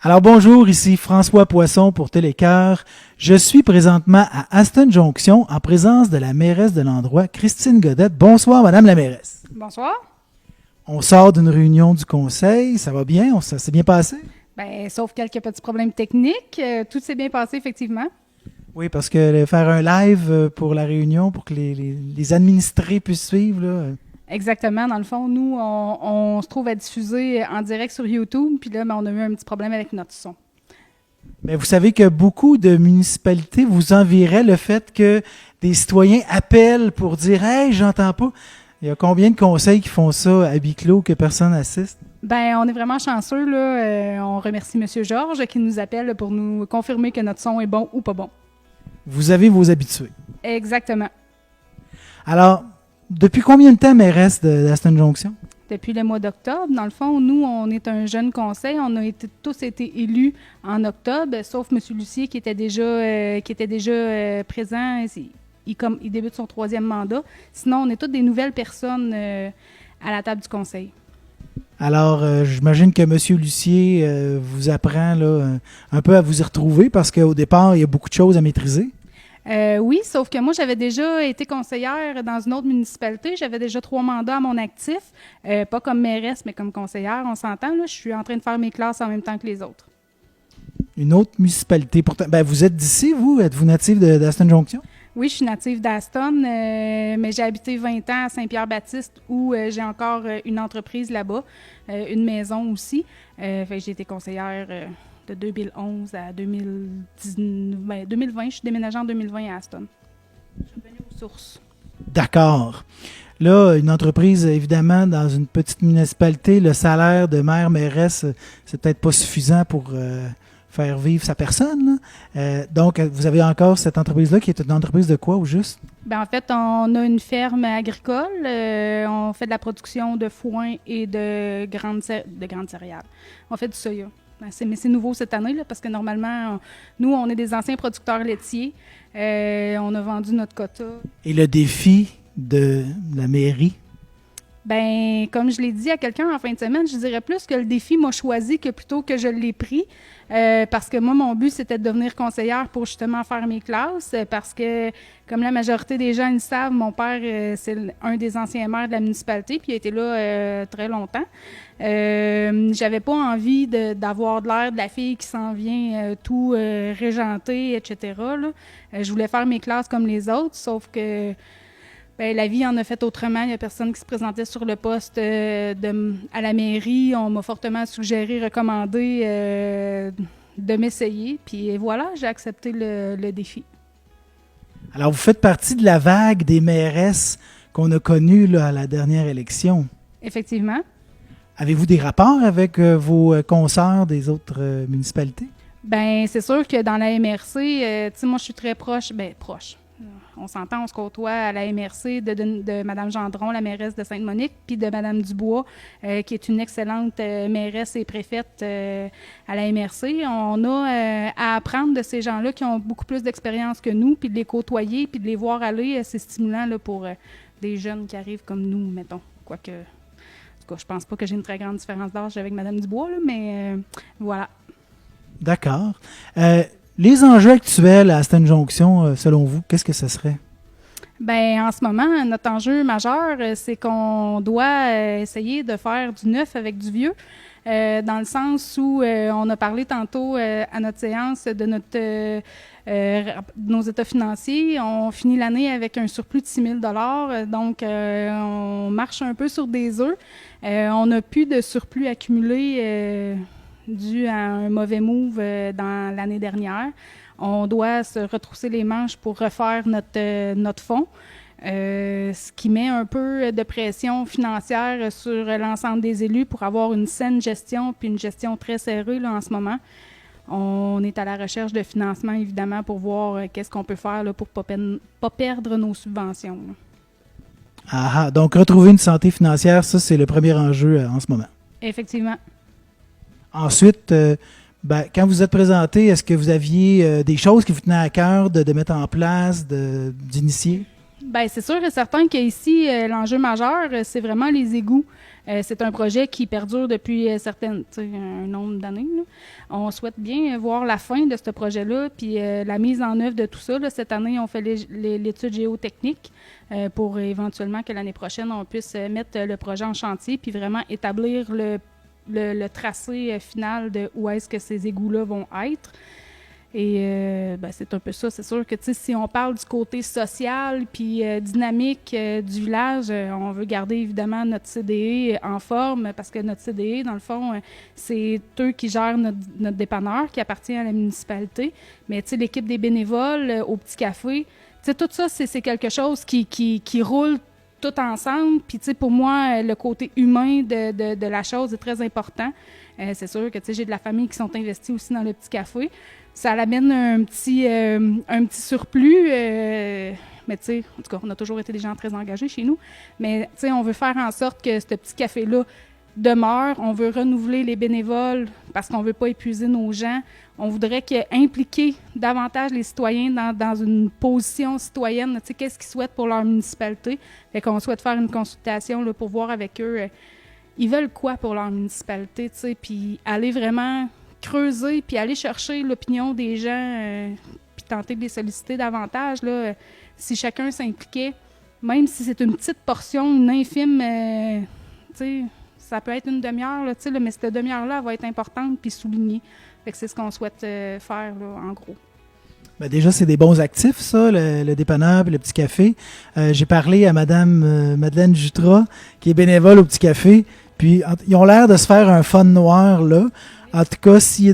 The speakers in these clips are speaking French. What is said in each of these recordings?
Alors bonjour, ici François Poisson pour Télécœur. Je suis présentement à Aston Jonction en présence de la mairesse de l'endroit, Christine Godette. Bonsoir, Madame la mairesse. Bonsoir. On sort d'une réunion du conseil, ça va bien? Ça s'est bien passé? Ben, sauf quelques petits problèmes techniques, tout s'est bien passé effectivement. Oui, parce que faire un live pour la réunion, pour que les administrés puissent suivre, là, Exactement. Dans le fond, nous, on se trouve à diffuser en direct sur YouTube, puis là, ben, on a eu un petit problème avec notre son. mais vous savez que beaucoup de municipalités vous envieraient le fait que des citoyens appellent pour dire « Hey, j'entends pas ». Il y a combien de conseils qui font ça à huis clos que personne n'assiste? Ben, on est vraiment chanceux, là. On remercie M. Georges qui nous appelle pour nous confirmer que notre son est bon ou pas bon. Vous avez vos habitués. Exactement. Alors, depuis combien de temps mairesse d'Aston Jonction? Depuis le mois d'octobre, dans le fond, nous, on est un jeune conseil. On a tous été élus en octobre, sauf M. Lucier qui était déjà présent. Il débute son 3e mandat. Sinon, on est toutes des nouvelles personnes à la table du conseil. Alors, j'imagine que M. Lucier vous apprend là, un peu à vous y retrouver parce qu'au départ, il y a beaucoup de choses à maîtriser. Oui, sauf que moi, j'avais déjà été conseillère dans une autre municipalité. J'avais déjà 3 mandats à mon actif. Pas comme mairesse, mais comme conseillère, on s'entend. Là, je suis en train de faire mes classes en même temps que les autres. Une autre municipalité. Pourtant, ben, vous êtes d'ici, vous? Êtes-vous natif d'Aston Jonction? Oui, je suis native d'Aston, mais j'ai habité 20 ans à Saint-Pierre-Baptiste où j'ai encore une entreprise là-bas, une maison aussi. J'ai été conseillère de 2011 à 2020. Je suis déménagée en 2020 à Aston. Je suis revenue aux sources. D'accord. Là, une entreprise, évidemment, dans une petite municipalité, le salaire de maire-mairesse, c'est peut-être pas suffisant pour faire vivre sa personne. Donc, vous avez encore cette entreprise-là qui est une entreprise de quoi, au juste? Ben, en fait, on a une ferme agricole. On fait de la production de foin et de grandes céréales. On fait du soya. Mais c'est nouveau cette année, là, parce que normalement, nous, on est des anciens producteurs laitiers. On a vendu notre quota. Et le défi de la mairie? Ben, comme je l'ai dit à quelqu'un en fin de semaine, je dirais plus que le défi m'a choisi que plutôt que je l'ai pris. Parce que moi, mon but, c'était de devenir conseillère pour justement faire mes classes. Parce que, comme la majorité des gens le savent, mon père, c'est un des anciens maires de la municipalité, puis il a été là très longtemps. J'avais pas envie d'avoir de l'air de la fille qui s'en vient tout régentée, etc. Là. Je voulais faire mes classes comme les autres, sauf que ben, la vie en a fait autrement. Il n'y a personne qui se présentait sur le poste à la mairie. On m'a fortement suggéré, recommandé de m'essayer. Puis voilà, j'ai accepté le défi. Alors, vous faites partie de la vague des mairesses qu'on a connues là, à la dernière élection. Effectivement. Avez-vous des rapports avec vos consoeurs des autres municipalités? Bien, c'est sûr que dans la MRC, tu sais, moi, je suis très proche. On s'entend, on se côtoie à la MRC de Mme Gendron, la mairesse de Sainte-Monique, puis de Mme Dubois, qui est une excellente mairesse et préfète à la MRC. On a à apprendre de ces gens-là qui ont beaucoup plus d'expérience que nous, puis de les côtoyer, puis de les voir aller. C'est stimulant là, pour des jeunes qui arrivent comme nous, mettons. Quoique, en tout cas, je pense pas que j'ai une très grande différence d'âge avec Mme Dubois, là, mais voilà. D'accord. Les enjeux actuels à Aston Jonction, selon vous, qu'est-ce que ce serait? Bien, en ce moment, notre enjeu majeur, c'est qu'on doit essayer de faire du neuf avec du vieux, dans le sens où on a parlé tantôt à notre séance de nos états financiers. On finit l'année avec un surplus de 6 000 $, donc on marche un peu sur des œufs. On n'a plus de surplus accumulé dû à un mauvais move dans l'année dernière. On doit se retrousser les manches pour refaire notre fonds, ce qui met un peu de pression financière sur l'ensemble des élus pour avoir une saine gestion, puis une gestion très serrée là, en ce moment. On est à la recherche de financement, évidemment, pour voir qu'est-ce qu'on peut faire là, pour ne pas perdre nos subventions. Là. Ah, donc retrouver une santé financière, ça, c'est le premier enjeu en ce moment. Effectivement. Ensuite, quand vous êtes présenté, est-ce que vous aviez des choses qui vous tenaient à cœur de mettre en place, d'initier? Bien, c'est sûr et certain qu'ici, l'enjeu majeur, c'est vraiment les égouts. C'est un projet qui perdure depuis un nombre d'années, là. On souhaite bien voir la fin de ce projet-là, puis la mise en œuvre de tout ça. Là, cette année, on fait l'étude géotechnique pour éventuellement que l'année prochaine, on puisse mettre le projet en chantier, puis vraiment établir le tracé final de où est-ce que ces égouts-là vont être. Et c'est un peu ça. C'est sûr que si on parle du côté social puis dynamique du village, on veut garder évidemment notre CDE en forme parce que notre CDE, dans le fond, c'est eux qui gèrent notre dépanneur qui appartient à la municipalité. Mais l'équipe des bénévoles au Petit Café, tout ça, c'est quelque chose qui roule tout ensemble. Puis pour moi, le côté humain de la chose est très important. C'est sûr que j'ai de la famille qui sont investis aussi dans le Petit Café. Ça l'amène un petit surplus, mais en tout cas, on a toujours été des gens très engagés chez nous. Mais on veut faire en sorte que ce petit café-là demeure. On veut renouveler les bénévoles parce qu'on ne veut pas épuiser nos gens. On voudrait impliquer davantage les citoyens dans une position citoyenne. Qu'est-ce qu'ils souhaitent pour leur municipalité? Fait qu'on souhaite faire une consultation là, pour voir avec eux, ils veulent quoi pour leur municipalité, puis aller vraiment creuser, puis aller chercher l'opinion des gens, puis tenter de les solliciter davantage. Là, si chacun s'impliquait, même si c'est une petite portion, une infime, ça peut être une demi-heure, là, mais cette demi-heure-là va être importante puis soulignée. Fait que c'est ce qu'on souhaite faire, là, en gros. Ben déjà, c'est des bons actifs, ça, le dépanneur et le Petit Café. J'ai parlé à Madame Madeleine Jutras, qui est bénévole au Petit Café, puis ils ont l'air de se faire un fun noir, là. En tout cas, s'il y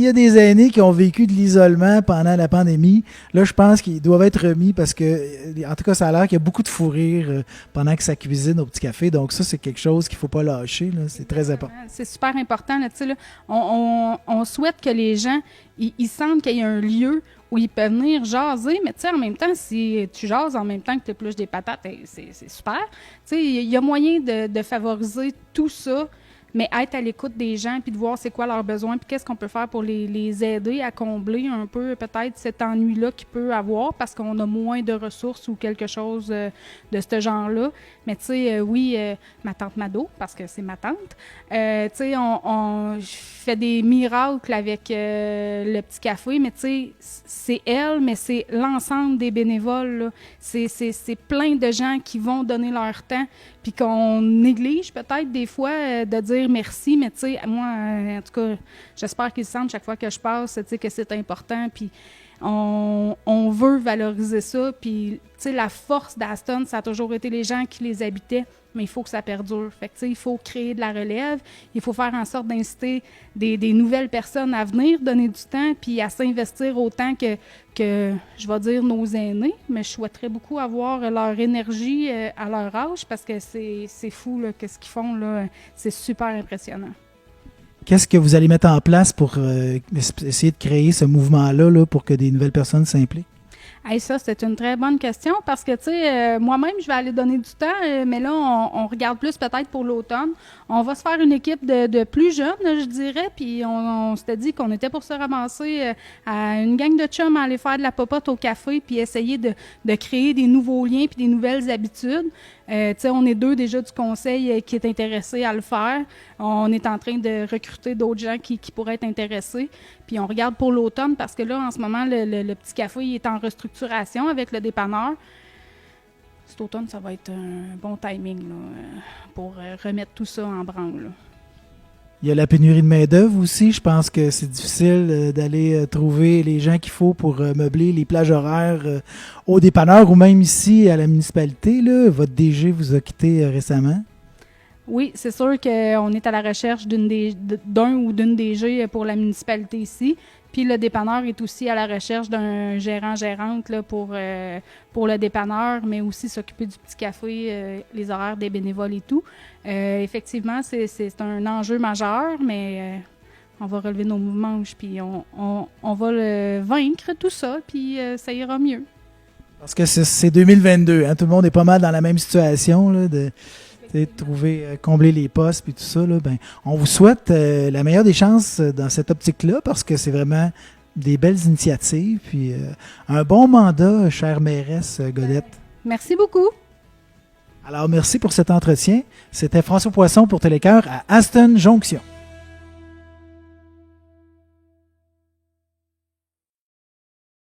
a des aînés qui ont vécu de l'isolement pendant la pandémie, là, je pense qu'ils doivent être remis parce que, en tout cas, ça a l'air qu'il y a beaucoup de fou rire pendant que ça cuisine au Petit Café. Donc ça, c'est quelque chose qu'il ne faut pas lâcher, là. C'est très important. C'est super important. Là, là, on souhaite que les gens ils sentent qu'il y a un lieu où ils peuvent venir jaser, mais en même temps, si tu jases en même temps que tu épluches des patates, c'est super. Il y a moyen de favoriser tout ça, mais être à l'écoute des gens, puis de voir c'est quoi leurs besoins, puis qu'est-ce qu'on peut faire pour les aider à combler un peu peut-être cet ennui-là qu'ils peuvent avoir parce qu'on a moins de ressources ou quelque chose de ce genre-là. Mais oui, ma tante Mado, parce que c'est ma tante, on fait des miracles avec le Petit Café, mais c'est elle, mais c'est l'ensemble des bénévoles, là. C'est plein de gens qui vont donner leur temps, puis qu'on néglige peut-être des fois de dire merci, mais moi, en tout cas, j'espère qu'ils sentent chaque fois que je passe, que c'est important, puis on veut valoriser ça, puis la force d'Aston, ça a toujours été les gens qui les habitaient, mais il faut que ça perdure. Fait que, il faut créer de la relève, il faut faire en sorte d'inciter des nouvelles personnes à venir donner du temps puis à s'investir autant que je vais dire nos aînés, mais je souhaiterais beaucoup avoir leur énergie à leur âge parce que c'est fou là, qu'est-ce qu'ils font, là, c'est super impressionnant. Qu'est-ce que vous allez mettre en place pour essayer de créer ce mouvement-là là, pour que des nouvelles personnes s'impliquent? Hey, ça, c'est une très bonne question parce que, moi-même, je vais aller donner du temps, mais là, on regarde plus peut-être pour l'automne. On va se faire une équipe de plus jeunes, je dirais, puis on s'était dit qu'on était pour se ramasser à une gang de chums à aller faire de la popote au café puis essayer de créer des nouveaux liens puis des nouvelles habitudes. On est 2 déjà du conseil qui est intéressé à le faire. On est en train de recruter d'autres gens qui pourraient être intéressés. Puis on regarde pour l'automne parce que là, en ce moment, le Petit Café il est en restructuration avec le dépanneur. Cet automne, ça va être un bon timing là, pour remettre tout ça en branle. Là. Il y a la pénurie de main-d'œuvre aussi. Je pense que c'est difficile d'aller trouver les gens qu'il faut pour meubler les plages horaires au dépanneur ou même ici à la municipalité. Là. Votre DG vous a quitté récemment. Oui, c'est sûr qu'on est à la recherche d'un ou d'une DG pour la municipalité ici. Puis le dépanneur est aussi à la recherche d'un gérant-gérante là, pour le dépanneur, mais aussi s'occuper du Petit Café, les horaires des bénévoles et tout. Effectivement, c'est un enjeu majeur, mais on va relever nos manches, puis on va le vaincre, tout ça, puis ça ira mieux. Parce que c'est 2022, hein, tout le monde est pas mal dans la même situation, là, de trouver, combler les postes puis tout ça, là, ben, on vous souhaite la meilleure des chances dans cette optique-là parce que c'est vraiment des belles initiatives puis un bon mandat, chère mairesse Godette. Merci beaucoup. Alors, merci pour cet entretien. C'était François Poisson pour Télécœur à Aston Jonction.